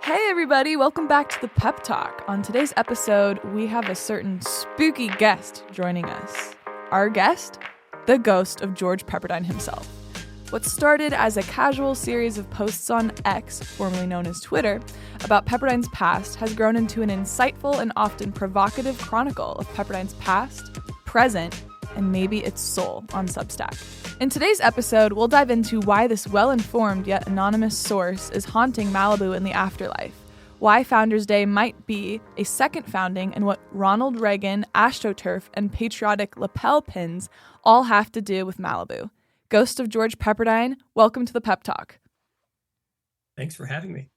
Hey everybody, welcome back to the Pep Talk. On today's episode, we have a certain spooky guest joining us. Our guest, the ghost of George Pepperdine himself. What started as a casual series of posts on X, formerly known as Twitter, about Pepperdine's past has grown into an insightful and often provocative chronicle of Pepperdine's past, present, and maybe its soul on Substack. In today's episode, we'll dive into why this well-informed yet anonymous source is haunting Malibu in the afterlife, why Founders Day might be a second founding, and what Ronald Reagan, AstroTurf, and patriotic lapel pins all have to do with Malibu. Ghost of George Pepperdine, welcome to the Pep Talk. Thanks for having me.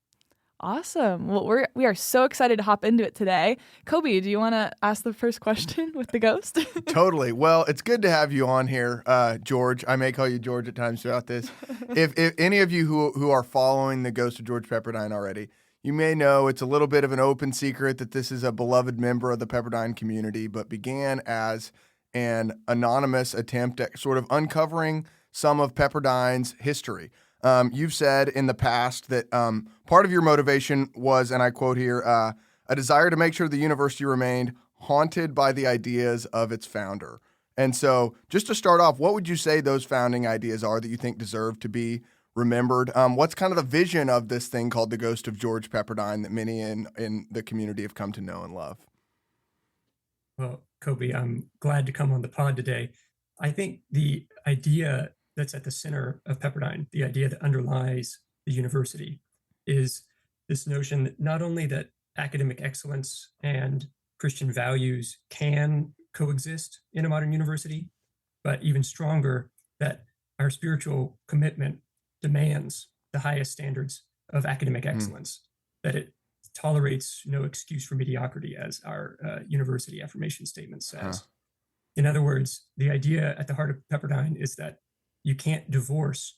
Awesome. Well, we are so excited to hop into it today. Kobe, do you want to ask the first question with the ghost? Totally. Well, it's good to have you on here, George. I may call you George at times throughout this. If any of you who are following the Ghost of George Pepperdine already, you may know it's a little bit of an open secret that this is a beloved member of the Pepperdine community, but began as an anonymous attempt at sort of uncovering some of Pepperdine's history. You've said in the past that part of your motivation was, and I quote here, a desire to make sure the university remained haunted by the ideas of its founder. And so just to start off, what would you say those founding ideas are that you think deserve to be remembered? What's kind of the vision of this thing called the Ghost of George Pepperdine that many in the community have come to know and love? Well, Kobe, I'm glad to come on the pod today. I think the idea that's at the center of Pepperdine, the idea that underlies the university, is this notion that not only that academic excellence and Christian values can coexist in a modern university, but even stronger, that our spiritual commitment demands the highest standards of academic excellence, that it tolerates no excuse for mediocrity, as our university affirmation statement says. In other words, the idea at the heart of Pepperdine is that you can't divorce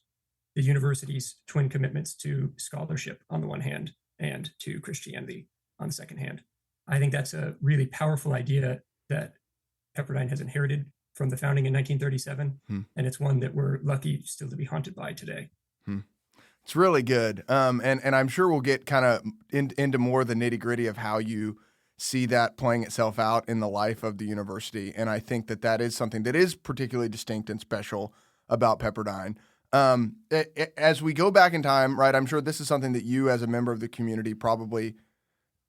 the university's twin commitments to scholarship on the one hand and to Christianity on the second hand. I think that's a really powerful idea that Pepperdine has inherited from the founding in 1937, and it's one that we're lucky still to be haunted by today. It's really good. And I'm sure we'll get kind of into more of the nitty-gritty of how you see that playing itself out in the life of the university. And I think that is something that is particularly distinct and special about Pepperdine. As we go back in time, right, I'm sure this is something that you as a member of the community probably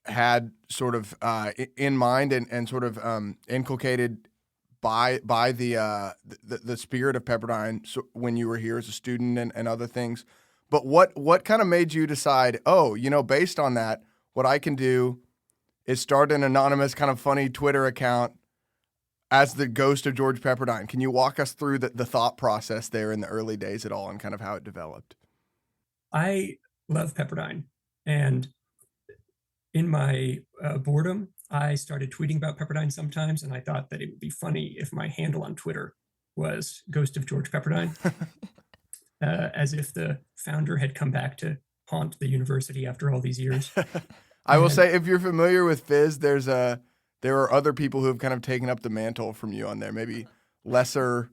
had sort of in mind and sort of inculcated by the spirit of Pepperdine when you were here as a student and other things. But what kind of made you decide, based on that, what I can do is start an anonymous kind of funny Twitter account as the Ghost of George Pepperdine? Can you walk us through the thought process there in the early days at all and kind of how it developed? I love Pepperdine. And in my boredom, I started tweeting about Pepperdine sometimes, and I thought that it would be funny if my handle on Twitter was Ghost of George Pepperdine, as if the founder had come back to haunt the university after all these years. I will say, if you're familiar with Fizz, there are other people who have kind of taken up the mantle from you on there, maybe lesser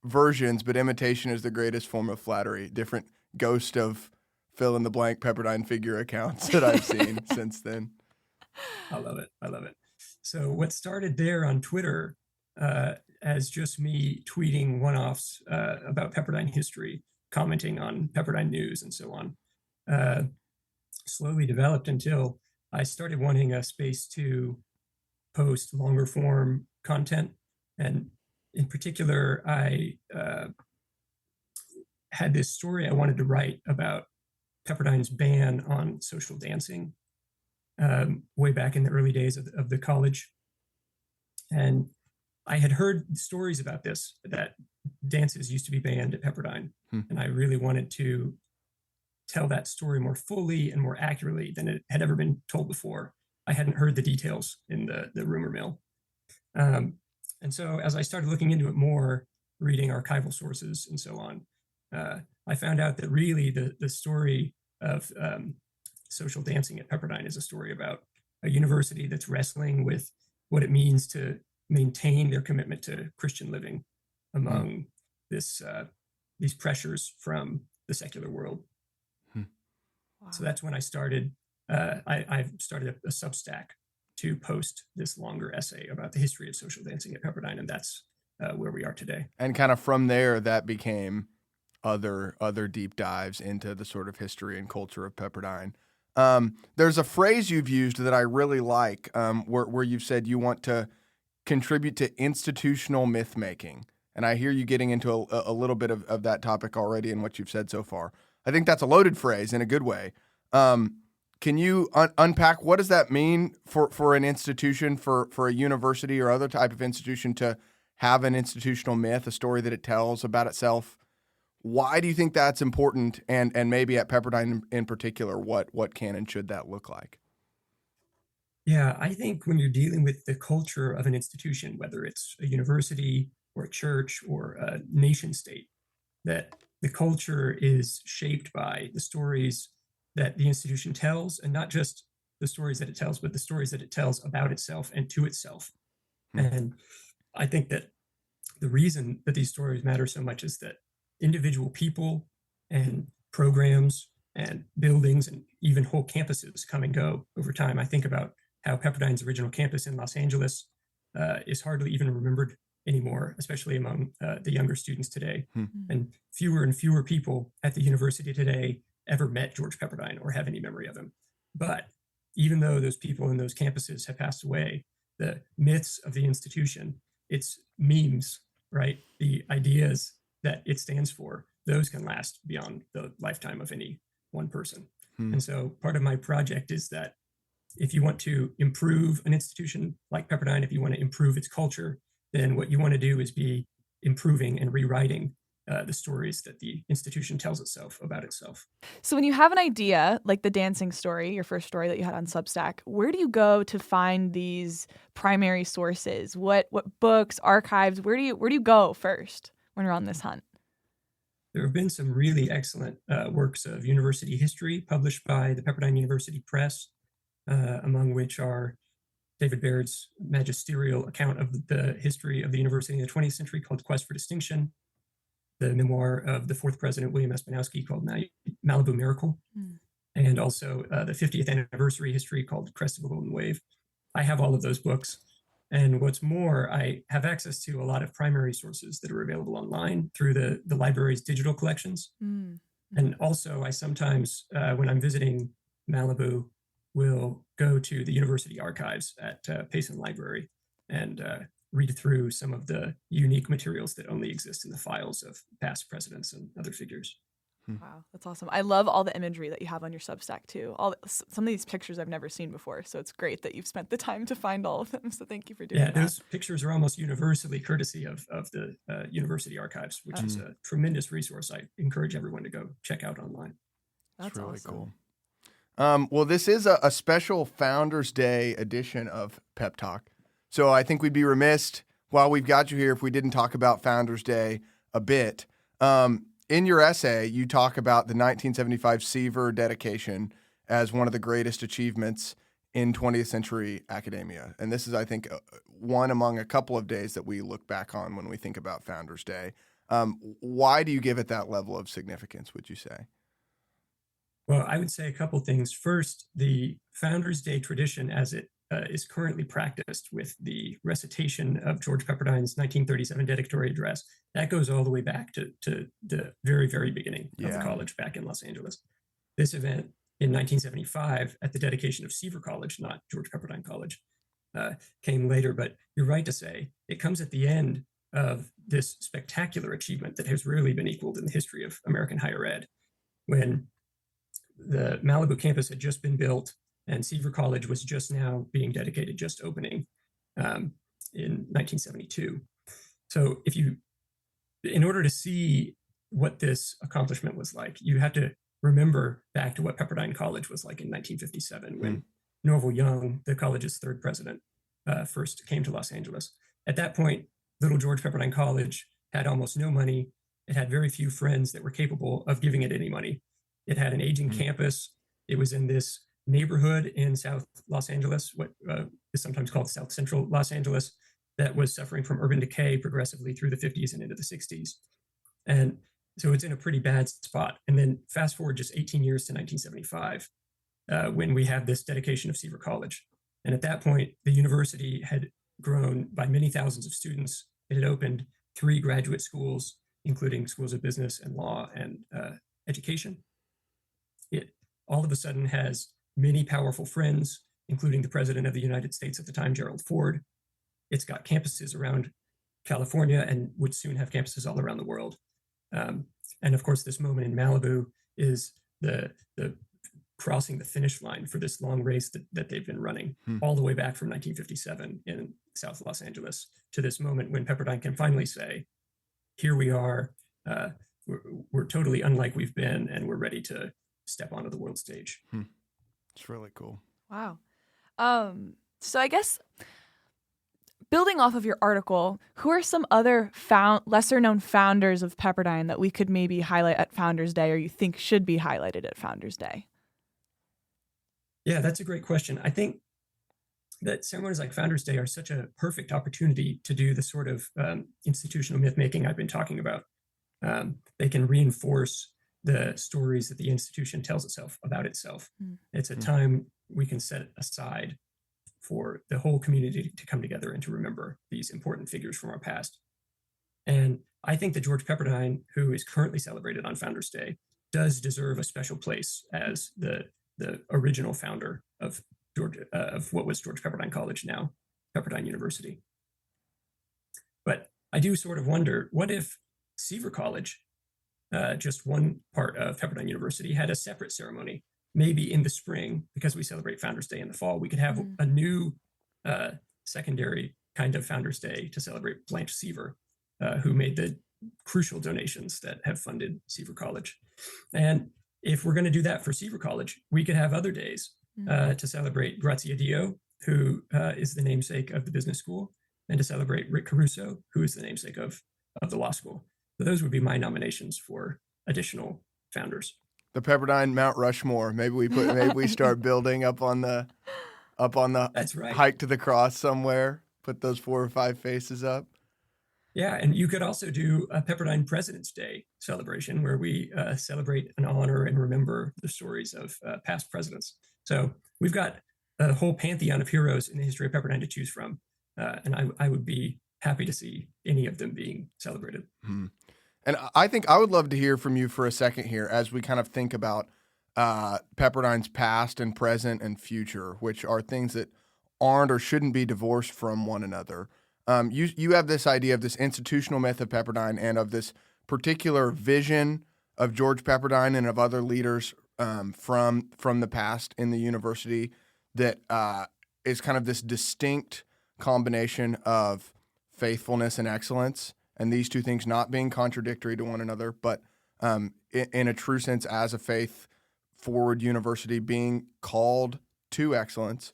versions, but imitation is the greatest form of flattery. Different ghost of fill-in-the-blank Pepperdine figure accounts that I've seen since then. I love it. So what started there on Twitter as just me tweeting one-offs about Pepperdine history, commenting on Pepperdine news and so on, slowly developed until I started wanting a space to post longer form content. And in particular, I had this story I wanted to write about Pepperdine's ban on social dancing way back in the early days of the college. And I had heard stories about this, that dances used to be banned at Pepperdine. And I really wanted to tell that story more fully and more accurately than it had ever been told before. I hadn't heard the details in the rumor mill. And so as I started looking into it more, reading archival sources and so on, I found out that really the story of social dancing at Pepperdine is a story about a university that's wrestling with what it means to maintain their commitment to Christian living among these pressures from the secular world. So that's when I started. I started a Substack to post this longer essay about the history of social dancing at Pepperdine, and that's where we are today. And kind of from there, that became other deep dives into the sort of history and culture of Pepperdine. There's a phrase you've used that I really like, where you've said you want to contribute to institutional myth making. And I hear you getting into a little bit of that topic already in what you've said so far. I think that's a loaded phrase in a good way. Can you unpack what does that mean for an institution, for a university or other type of institution to have an institutional myth, a story that it tells about itself? Why do you think that's important? And maybe at Pepperdine in particular, what can and should that look like? Yeah, I think when you're dealing with the culture of an institution, whether it's a university or a church or a nation state, that the culture is shaped by the stories that the institution tells, and not just the stories that it tells, but the stories that it tells about itself and to itself. And I think that the reason that these stories matter so much is that individual people and programs and buildings and even whole campuses come and go over time. I think about how Pepperdine's original campus in Los Angeles is hardly even remembered anymore, especially among the younger students today. And fewer people at the university today ever met George Pepperdine or have any memory of him. But even though those people in those campuses have passed away, the myths of the institution, its memes, right? The ideas that it stands for, those can last beyond the lifetime of any one person. And so part of my project is that if you want to improve an institution like Pepperdine, if you want to improve its culture, then what you want to do is be improving and rewriting the stories that the institution tells itself about itself. So when you have an idea, like the dancing story, your first story that you had on Substack, where do you go to find these primary sources? What books, archives, where do you go first when you're on this hunt? There have been some really excellent works of university history published by the Pepperdine University Press, among which are David Baird's magisterial account of the history of the university in the 20th century called Quest for Distinction, the memoir of the fourth president, William S. Banowski, called Malibu Miracle, and also the 50th anniversary history called Crest of a Golden Wave. I have all of those books. And what's more, I have access to a lot of primary sources that are available online through the library's digital collections. And also, I sometimes, when I'm visiting Malibu, will go to the university archives at Payson Library and read through some of the unique materials that only exist in the files of past presidents and other figures. Wow, that's awesome. I love all the imagery that you have on your Substack too. Some of these pictures I've never seen before, so it's great that you've spent the time to find all of them. So thank you for doing that. Yeah, those pictures are almost universally courtesy of the university archives, which is a tremendous resource. I encourage everyone to go check out online. That's really awesome. Cool. Well, this is a special Founders Day edition of Pep Talk. So I think we'd be remiss while we've got you here if we didn't talk about Founders Day a bit. In your essay, you talk about the 1975 Seaver dedication as one of the greatest achievements in 20th century academia. And this is, I think, one among a couple of days that we look back on when we think about Founders Day. Why do you give it that level of significance, would you say? Well, I would say a couple things. First, the Founders Day tradition as it is currently practiced with the recitation of George Pepperdine's 1937 dedicatory address, that goes all the way back to the very, very beginning of the college back in Los Angeles. This event in 1975 at the dedication of Seaver College, not George Pepperdine College, came later. But you're right to say it comes at the end of this spectacular achievement that has rarely been equaled in the history of American higher ed, when the Malibu campus had just been built and Seaver College was just now being dedicated, just opening in 1972. So in order to see what this accomplishment was like, you have to remember back to what Pepperdine College was like in 1957 when Norval Young, the college's third president, first came to Los Angeles. At that point, little George Pepperdine College had almost no money. It had very few friends that were capable of giving it any money. It had an aging campus. It was in this neighborhood in South Los Angeles, what is sometimes called South Central Los Angeles, that was suffering from urban decay progressively through the 50s and into the 60s. And So it's in a pretty bad spot. And then fast forward just 18 years to 1975, when we have this dedication of Seaver College. And at that point, the university had grown by many thousands of students. It had opened 3 graduate schools, including schools of business and law and education. It all of a sudden has many powerful friends, including the president of the United States at the time, Gerald Ford. It's got campuses around California and would soon have campuses all around the world. And of course, this moment in Malibu is the crossing the finish line for this long race that they've been running all the way back from 1957 in South Los Angeles to this moment when Pepperdine can finally say, here we are, we're totally unlike we've been, and we're ready to step onto the world stage. It's really cool. Wow. So I guess building off of your article, who are some other lesser-known founders of Pepperdine that we could maybe highlight at Founders Day, or you think should be highlighted at Founders Day? Yeah, that's a great question. I think that ceremonies like Founders Day are such a perfect opportunity to do the sort of institutional myth-making I've been talking about. They can reinforce the stories that the institution tells itself about itself. It's a time we can set aside for the whole community to come together and to remember these important figures from our past. And I think that George Pepperdine, who is currently celebrated on Founders Day, does deserve a special place as the original founder of what was George Pepperdine College, now Pepperdine University. But I do sort of wonder, what if Seaver College, just one part of Pepperdine University, had a separate ceremony, maybe in the spring, because we celebrate Founders Day in the fall. We could have a new secondary kind of Founders Day to celebrate Blanche Seaver, who made the crucial donations that have funded Seaver College. And if we're going to do that for Seaver College, we could have other days to celebrate Grazia Dio, who is the namesake of the business school, and to celebrate Rick Caruso, who is the namesake of the law school. So those would be my nominations for additional founders. The Pepperdine Mount Rushmore. Maybe we start building up on the That's right. hike to the cross somewhere. Put those 4 or 5 faces up. Yeah, and you could also do a Pepperdine President's Day celebration where we celebrate and honor and remember the stories of past presidents. So we've got a whole pantheon of heroes in the history of Pepperdine to choose from, and I would be happy to see any of them being celebrated. And I think I would love to hear from you for a second here as we kind of think about Pepperdine's past and present and future, which are things that aren't or shouldn't be divorced from one another. You have this idea of this institutional myth of Pepperdine and of this particular vision of George Pepperdine and of other leaders from the past in the university that is kind of this distinct combination of faithfulness and excellence, and these two things not being contradictory to one another, but in a true sense as a faith-forward university being called to excellence.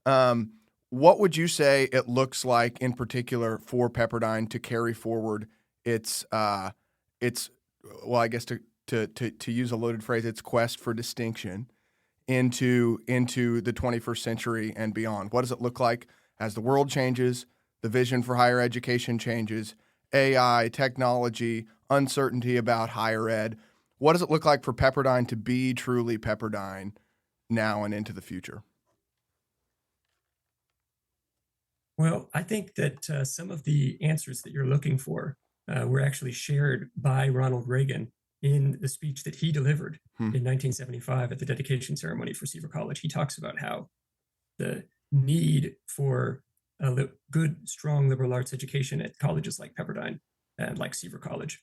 What would you say it looks like in particular for Pepperdine to carry forward its well, I guess to use a loaded phrase, its quest for distinction into the 21st century and beyond? What does it look like as the world changes, the vision for higher education changes, AI, technology, uncertainty about higher ed? What does it look like for Pepperdine to be truly Pepperdine now and into the future? Well, I think that some of the answers that you're looking for were actually shared by Ronald Reagan in the speech that he delivered in 1975 at the dedication ceremony for Seaver College. He talks about how the need for a good, strong liberal arts education at colleges like Pepperdine and like Seaver College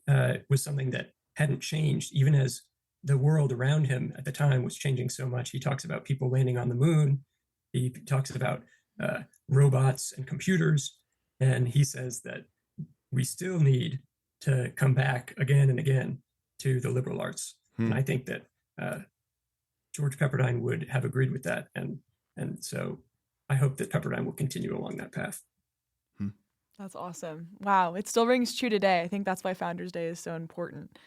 was something that hadn't changed, even as the world around him at the time was changing so much. He talks about people landing on the moon. He talks about robots and computers. And he says that we still need to come back again and again to the liberal arts. And I think that George Pepperdine would have agreed with that. And so I hope that Pepperdine will continue along that path. That's awesome. Wow. It still rings true today. I think that's why Founders Day is so important.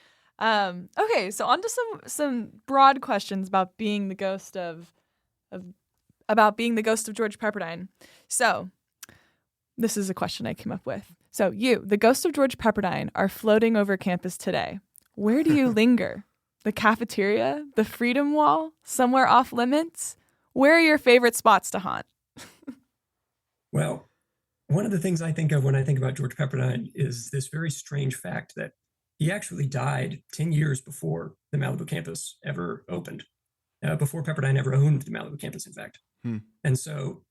Okay, so on to some broad questions about being the ghost of George Pepperdine. So this is a question I came up with. So you, the ghost of George Pepperdine, are floating over campus today. Where do you linger? The cafeteria? The Freedom Wall? Somewhere off limits? Where are your favorite spots to haunt? Well, one of the things I think of when I think about George Pepperdine is this very strange fact that he actually died 10 years before the Malibu campus ever opened, before Pepperdine ever owned the Malibu campus, in fact. And so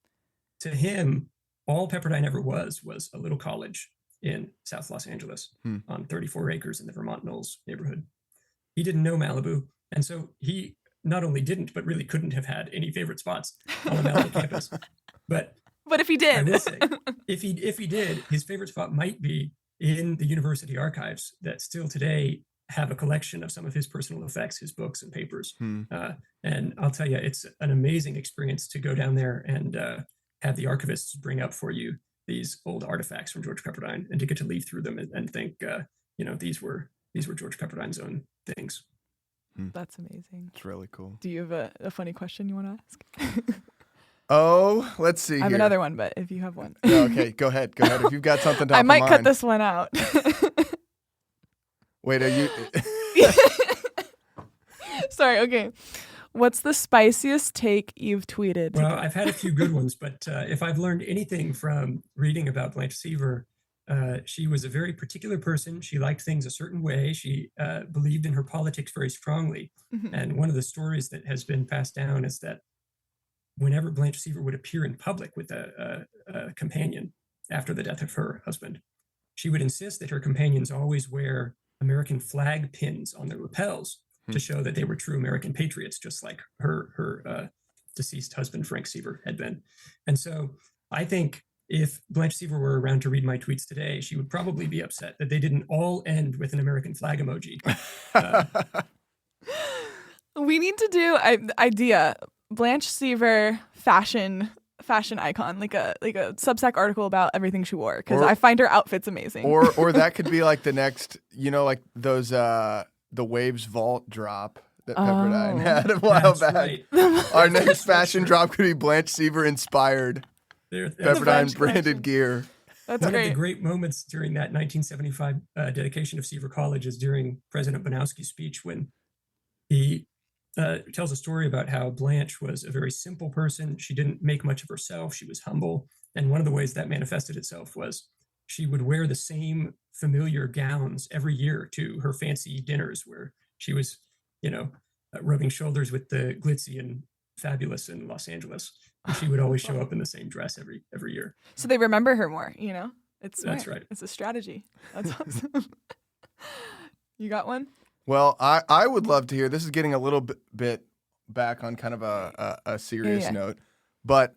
to him, all Pepperdine ever was a little college in South Los Angeles on 34 acres in the Vermont Knolls neighborhood. He didn't know Malibu. And so he not only didn't, but really couldn't have had any favorite spots on the Malibu campus. But if he did, I will say, if he did, his favorite spot might be in the university archives that still today have a collection of some of his personal effects, his books and papers. And I'll tell you, it's an amazing experience to go down there and have the archivists bring up for you these old artifacts from George Pepperdine, and to get to leaf through them and think, these were George Pepperdine's own things. That's amazing. It's really cool. Do you have a funny question you want to ask? Oh, let's see. I have another one, but if you have one. Okay, go ahead. If you've got something top I might of cut mind. this one out. Wait, are you? Sorry, okay. What's the spiciest take you've tweeted? Well, I've had a few good ones, but if I've learned anything from reading about Blanche Seaver, she was a very particular person. She liked things a certain way. She believed in her politics very strongly. And one of the stories that has been passed down is that whenever Blanche Seaver would appear in public with a companion after the death of her husband, she would insist that her companions always wear American flag pins on their lapels to show that they were true American patriots, just like her deceased husband, Frank Seaver, had been. And so I think if Blanche Seaver were around to read my tweets today, she would probably be upset that they didn't all end with an American flag emoji. We need to do idea Blanche Seaver fashion icon, like a Substack article about everything she wore, because I find her outfits amazing. Or that could be like the next, like those the Waves Vault drop that Pepperdine had a while back. Right. Our next fashion drop could be Blanche Seaver inspired Pepperdine branded gear. That's One great. of the great moments during that 1975 dedication of Seaver College is during President Banowski's speech, when he tells a story about how Blanche was a very simple person. She didn't make much of herself. She was humble. And one of the ways that manifested itself was she would wear the same familiar gowns every year to her fancy dinners, where she was, rubbing shoulders with the glitzy and fabulous in Los Angeles. And she would always show up in the same dress every year. So they remember her more, It's smart. That's right. It's a strategy. That's awesome. You got one? Well, I would love to hear. This is getting a little bit back on kind of a serious note, but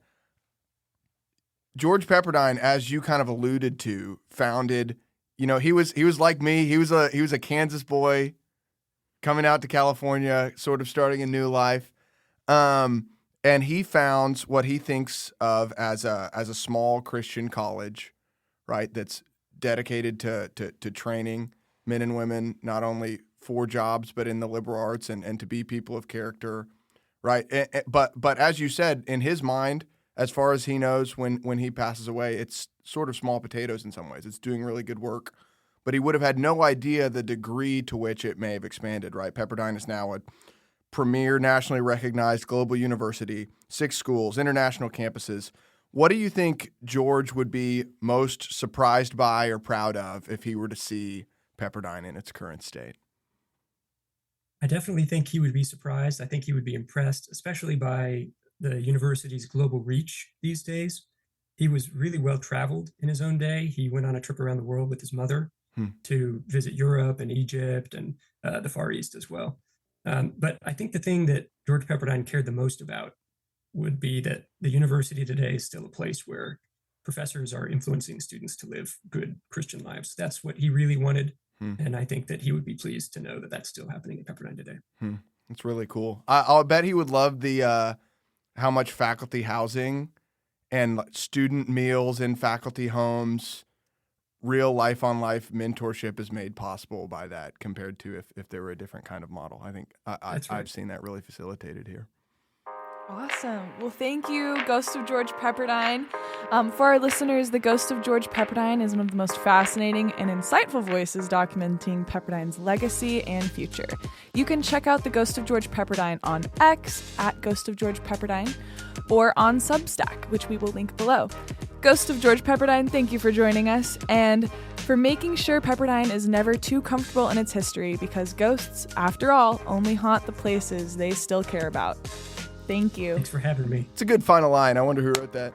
George Pepperdine, as you kind of alluded to, founded. He was like me. He was a Kansas boy coming out to California, sort of starting a new life, and he founds what he thinks of as a small Christian college, right? That's dedicated to training men and women not only for jobs, but in the liberal arts and to be people of character, right? But as you said, in his mind, as far as he knows, when he passes away, it's sort of small potatoes in some ways. It's doing really good work, but he would have had no idea the degree to which it may have expanded, right? Pepperdine is now a premier, nationally recognized global university, 6 schools, international campuses. What do you think George would be most surprised by or proud of if he were to see Pepperdine in its current state? I definitely think he would be surprised. I think he would be impressed, especially by the university's global reach these days. He was really well traveled in his own day. He went on a trip around the world with his mother to visit Europe and Egypt and the Far East as well. But I think the thing that George Pepperdine cared the most about would be that the university today is still a place where professors are influencing students to live good Christian lives. That's what he really wanted. And I think that he would be pleased to know that that's still happening at Pepperdine today. That's really cool. I'll bet he would love the how much faculty housing and student meals in faculty homes, real life-on-life mentorship is made possible by that compared to if there were a different kind of model. I think I've seen that really facilitated here. Awesome. Well, thank you, Ghost of George Pepperdine. For our listeners, the Ghost of George Pepperdine is one of the most fascinating and insightful voices documenting Pepperdine's legacy and future. You can check out the Ghost of George Pepperdine on X at Ghost of George Pepperdine or on Substack, which we will link below. Ghost of George Pepperdine, thank you for joining us and for making sure Pepperdine is never too comfortable in its history, because ghosts, after all, only haunt the places they still care about. Thank you. Thanks for having me. It's a good final line. I wonder who wrote that.